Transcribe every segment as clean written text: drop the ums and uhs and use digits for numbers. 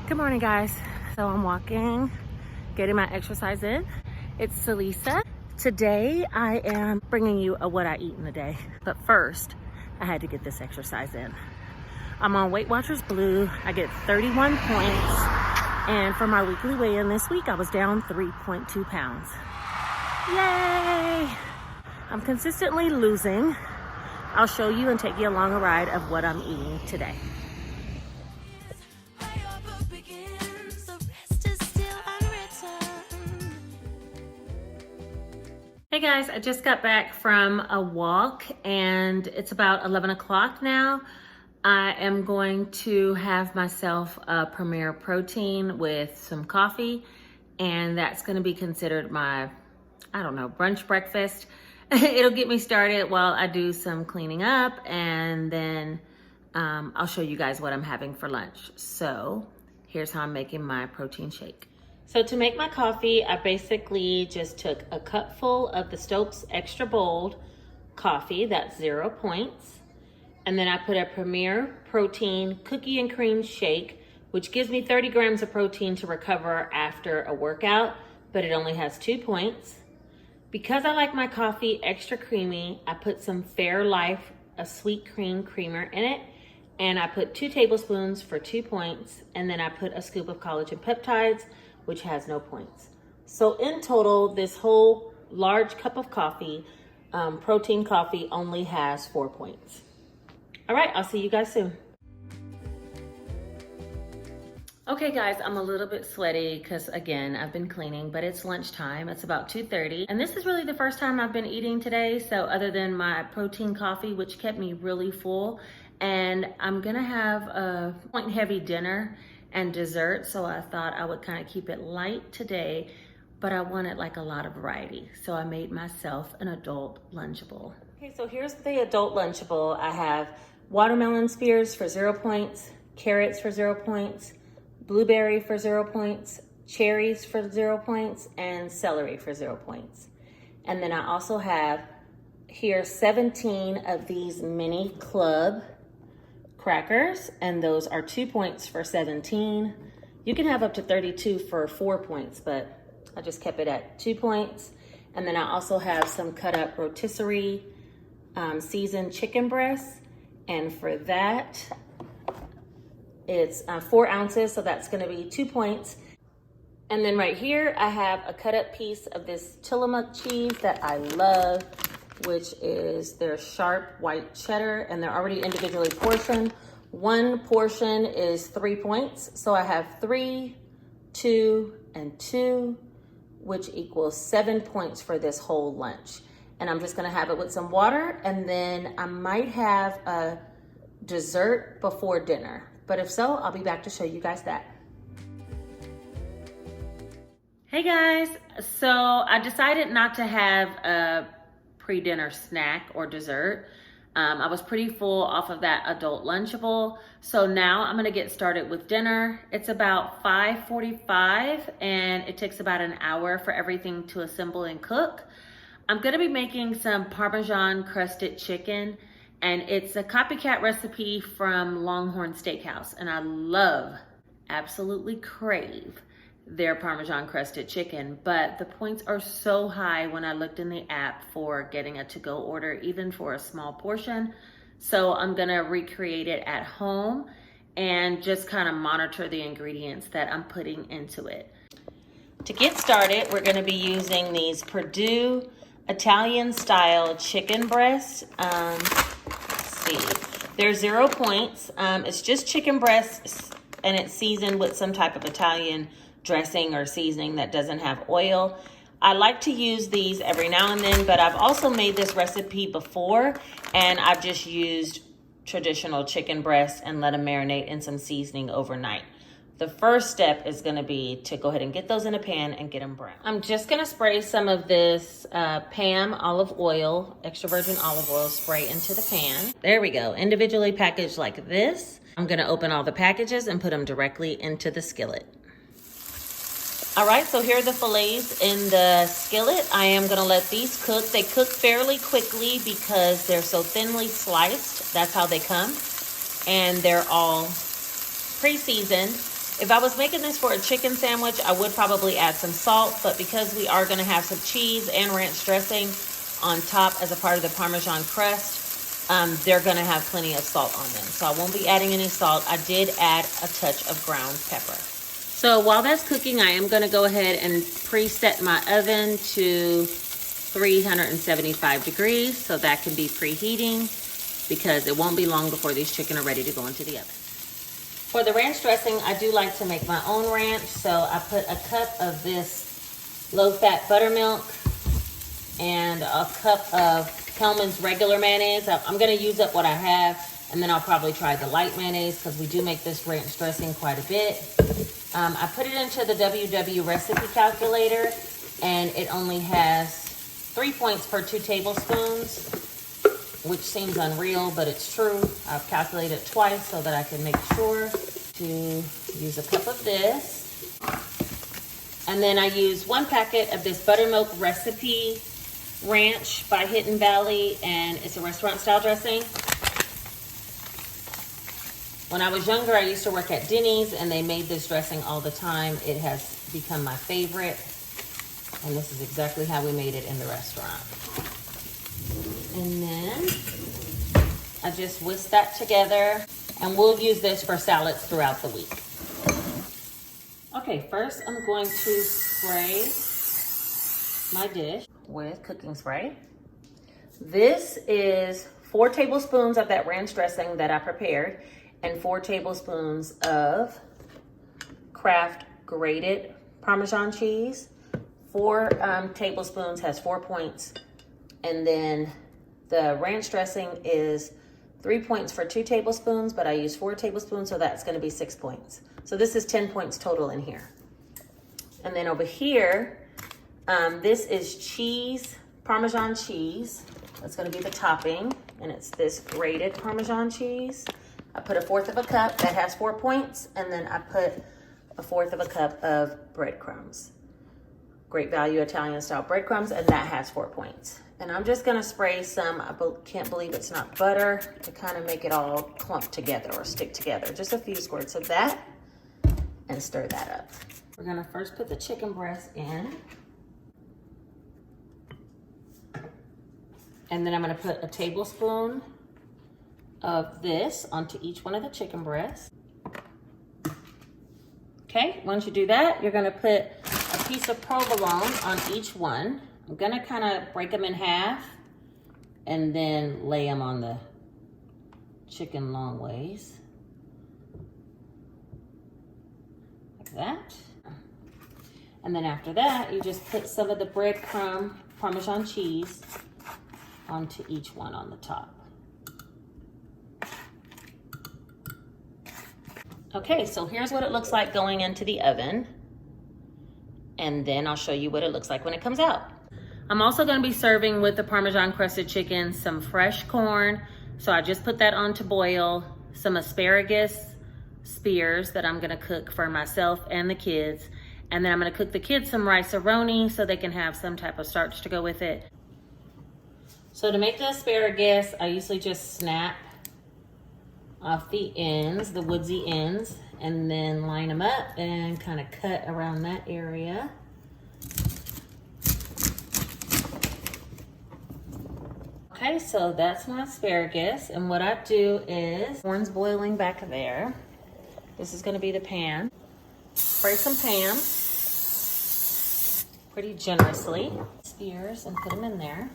Good morning, guys. So I'm walking, getting my exercise in. It's Salisa. Today I am bringing you a what I eat in a day. But first, I had to get this exercise in. I'm on Weight Watchers Blue. I get 31 points. And for my weekly weigh-in this week, I was down 3.2 pounds. Yay! I'm consistently losing. I'll show you and take you along a ride of what I'm eating today. Hey guys, I just got back from a walk and it's about 11 o'clock now. I am going to have myself a Premier protein with some coffee, and that's going to be considered my, brunch breakfast. It'll get me started while I do some cleaning up, and then I'll show you guys what I'm having for lunch. So here's how I'm making my protein shake. So to make my coffee, I basically just took a cupful of the Stokes Extra Bold coffee, that's 0 points. And then I put a Premier Protein cookie and cream shake, which gives me 30 grams of protein to recover after a workout, but it only has 2 points. Because I like my coffee extra creamy, I put some Fairlife, a sweet cream creamer in it, and I put 2 tablespoons for 2 points, and then I put a scoop of collagen peptides, which has no points. So in total, this whole large cup of coffee, protein coffee, only has 4 points. All right, I'll see you guys soon. Okay guys, I'm a little bit sweaty because again, I've been cleaning, but it's lunchtime. It's about 2:30. And this is really the first time I've been eating today. So other than my protein coffee, which kept me really full, and I'm gonna have a point heavy dinner and dessert. So I thought I would kind of keep it light today, but I wanted like a lot of variety. So I made myself an adult Lunchable. Okay, so here's the adult Lunchable. I have watermelon spears for 0 points, carrots for 0 points, blueberry for 0 points, cherries for 0 points, and celery for 0 points. And then I also have here 17 of these mini club crackers, and those are 2 points for 17. You can have up to 32 for 4 points, but I just kept it at 2 points. And then I also have some cut up rotisserie seasoned chicken breasts. And for that, it's 4 ounces, so that's gonna be 2 points. And then right here, I have a cut up piece of this Tillamook cheese that I love, which is their sharp white cheddar, and they're already individually portioned. 1 portion is 3 points. So I have 3, 2, and 2, which equals 7 points for this whole lunch. And I'm just gonna have it with some water, and then I might have a dessert before dinner. But if so, I'll be back to show you guys that. Hey guys, so I decided not to have a pre-dinner snack or dessert. I was pretty full off of that adult Lunchable. So now I'm gonna get started with dinner. It's about 5:45 and it takes about an hour for everything to assemble and cook. I'm gonna be making some Parmesan crusted chicken, and it's a copycat recipe from Longhorn Steakhouse. And I love, absolutely crave their Parmesan crusted chicken, but the points are so high when I looked in the app for getting a to-go order, even for a small portion. So I'm gonna recreate it at home and just kind of monitor the ingredients that I'm putting into it. To get started, we're gonna be using these Purdue Italian style chicken breasts. Let's see, they're 0 points. It's just chicken breasts, and it's seasoned with some type of Italian dressing or seasoning that doesn't have oil. I like to use these every now and then, but I've also made this recipe before, and I've just used traditional chicken breasts and let them marinate in some seasoning overnight. The first step is gonna be to go ahead and get those in a pan and get them brown. I'm just gonna spray some of this Pam olive oil, extra virgin olive oil, spray into the pan. There we go, individually packaged like this. I'm gonna open all the packages and put them directly into the skillet. All right, so here are the fillets in the skillet. I am gonna let these cook. They cook fairly quickly because they're so thinly sliced. That's how they come. And they're all pre-seasoned. If I was making this for a chicken sandwich, I would probably add some salt, but because we are gonna have some cheese and ranch dressing on top as a part of the Parmesan crust, they're gonna have plenty of salt on them. So I won't be adding any salt. I did add a touch of ground pepper. So while that's cooking, I am gonna go ahead and preset my oven to 375 degrees so that can be preheating, because it won't be long before these chicken are ready to go into the oven. For the ranch dressing, I do like to make my own ranch, so I put a cup of this low-fat buttermilk and a cup of Hellmann's regular mayonnaise. I'm gonna use up what I have, and then I'll probably try the light mayonnaise because we do make this ranch dressing quite a bit. I put it into the WW recipe calculator, and it only has 3 points per 2 tablespoons, which seems unreal, but it's true. I've calculated it twice so that I can make sure to use a cup of this. And then I use 1 packet of this buttermilk recipe ranch by Hidden Valley, and it's a restaurant style dressing. When I was younger, I used to work at Denny's, and they made this dressing all the time. It has become my favorite, and this is exactly how we made it in the restaurant. And then I just whisk that together, and we'll use this for salads throughout the week. Okay, first I'm going to spray my dish with cooking spray. This is 4 tablespoons of that ranch dressing that I prepared, and 4 tablespoons of Kraft grated Parmesan cheese. 4 tablespoons has 4 points, and then the ranch dressing is 3 points for 2 tablespoons, but I use 4 tablespoons, so that's gonna be 6 points. So this is 10 points total in here. And then over here, this is cheese, Parmesan cheese. That's gonna be the topping, and it's this grated Parmesan cheese. I put 1/4 of a cup, that has 4 points, and then I put 1/4 of a cup of breadcrumbs. Great Value Italian style breadcrumbs, and that has 4 points. And I'm just gonna spray some, I can't believe it's not butter, to kind of make it all clump together or stick together. Just a few squirts of that, and stir that up. We're gonna first put the chicken breast in. And then I'm gonna put a tablespoon of this onto each one of the chicken breasts. Okay, once you do that, you're gonna put a piece of provolone on each one. I'm gonna kind of break them in half and then lay them on the chicken long ways. Like that. And then after that, you just put some of the breadcrumb Parmesan cheese onto each one on the top. Okay, so here's what it looks like going into the oven. And then I'll show you what it looks like when it comes out. I'm also gonna be serving with the Parmesan crusted chicken some fresh corn. So I just put that on to boil, some asparagus spears that I'm gonna cook for myself and the kids. And then I'm gonna cook the kids some rice-a-roni so they can have some type of starch to go with it. So to make the asparagus, I usually just snap off the ends, the woodsy ends, and then line them up and kind of cut around that area. Okay, so that's my asparagus, and what I do is, corn's boiling back there. This is gonna be the pan. Spray some Pam pretty generously. Spears and put them in there.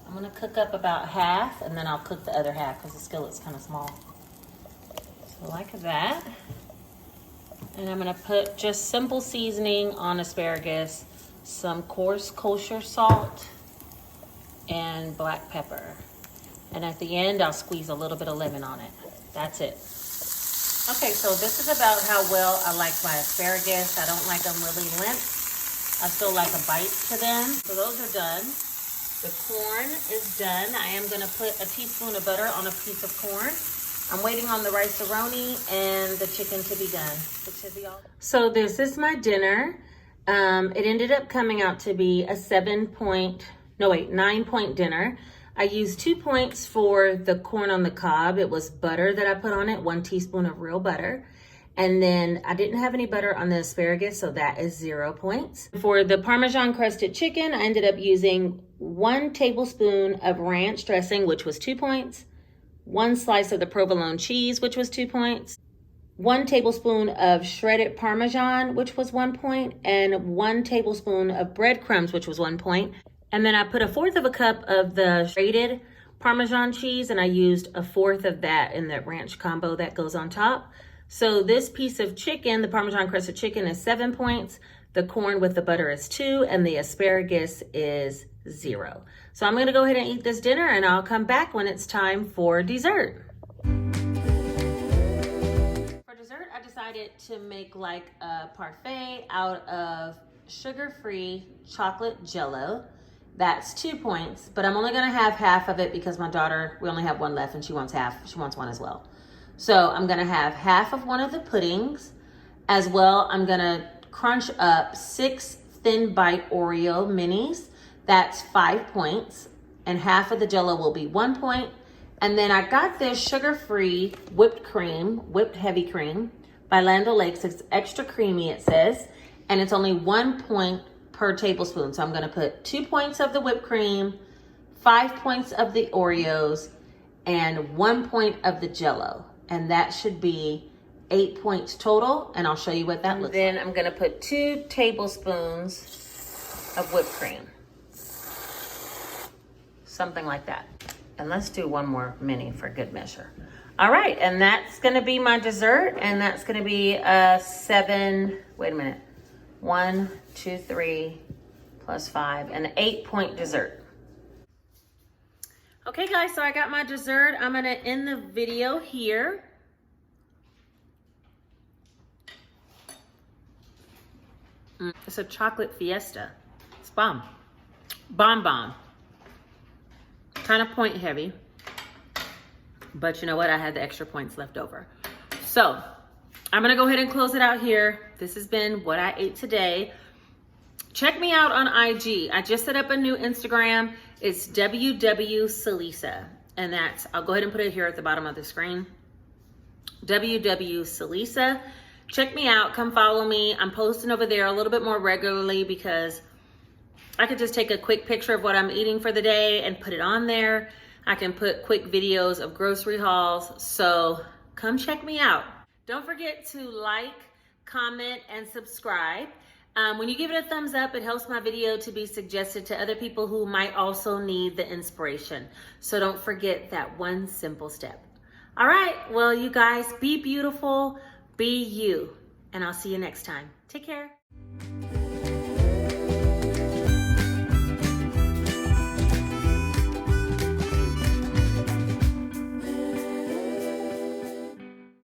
I'm gonna cook up about half, and then I'll cook the other half because the skillet's kind of small. So like that. And I'm gonna put just simple seasoning on asparagus, some coarse kosher salt, and black pepper. And at the end, I'll squeeze a little bit of lemon on it. That's it. Okay, so this is about how well I like my asparagus. I don't like them really limp. I still like a bite to them. So those are done. The corn is done. I am gonna put a teaspoon of butter on a piece of corn. I'm waiting on the rice-a-roni and the chicken to be done. It should be all. So this is my dinner. It ended up coming out to be a 9-point dinner. I used 2 points for the corn on the cob. It was butter that I put on it, 1 teaspoon of real butter. And then I didn't have any butter on the asparagus, so that is 0 points. For the Parmesan crusted chicken, I ended up using 1 tablespoon of ranch dressing, which was 2 points, 1 slice of the provolone cheese, which was 2 points, 1 tablespoon of shredded Parmesan, which was 1 point, and 1 tablespoon of breadcrumbs, which was 1 point. And then I put 1/4 of a cup of the grated Parmesan cheese, and I used 1/4 of that in that ranch combo that goes on top. So this piece of chicken, the Parmesan crusted chicken, is 7 points. The corn with the butter is 2, and the asparagus is 0. So I'm gonna go ahead and eat this dinner, and I'll come back when it's time for dessert. For dessert, I decided to make like a parfait out of sugar-free chocolate jello. That's 2 points, but I'm only gonna have half of it because my daughter, we only have one left and she wants half. She wants one as well. So I'm gonna have half of one of the puddings. As well, I'm gonna crunch up 6 thin bite Oreo minis. That's 5 points. And half of the jello will be 1 point. And then I got this sugar-free whipped cream, whipped heavy cream by Land O'Lakes. It's extra creamy, it says. And it's only 1 point per tablespoon. So I'm gonna put 2 points of the whipped cream, 5 points of the Oreos, and 1 point of the jello. And that should be 8 points total. And I'll show you what that looks like. Then I'm gonna put 2 tablespoons of whipped cream. Something like that. And let's do 1 more mini for good measure. All right, and that's gonna be my dessert. And that's gonna be a 7, wait a minute. 1, 2, 3, plus 5, an 8 point dessert. Okay guys, so I got my dessert. I'm gonna end the video here. It's a chocolate fiesta. It's bomb. Bomb bomb. Kind of point heavy. But you know what? I had the extra points left over. So I'm gonna go ahead and close it out here. This has been what I ate today. Check me out on IG. I just set up a new Instagram. It's WW and that's, I'll go ahead and put it here at the bottom of the screen. WW Check me out, come follow me. I'm posting over there a little bit more regularly because I could just take a quick picture of what I'm eating for the day and put it on there. I can put quick videos of grocery hauls. So come check me out. Don't forget to like, comment, and subscribe. When you give it a thumbs up, it helps my video to be suggested to other people who might also need the inspiration. So don't forget that one simple step. All right, well, you guys, be beautiful, be you, and I'll see you next time. Take care.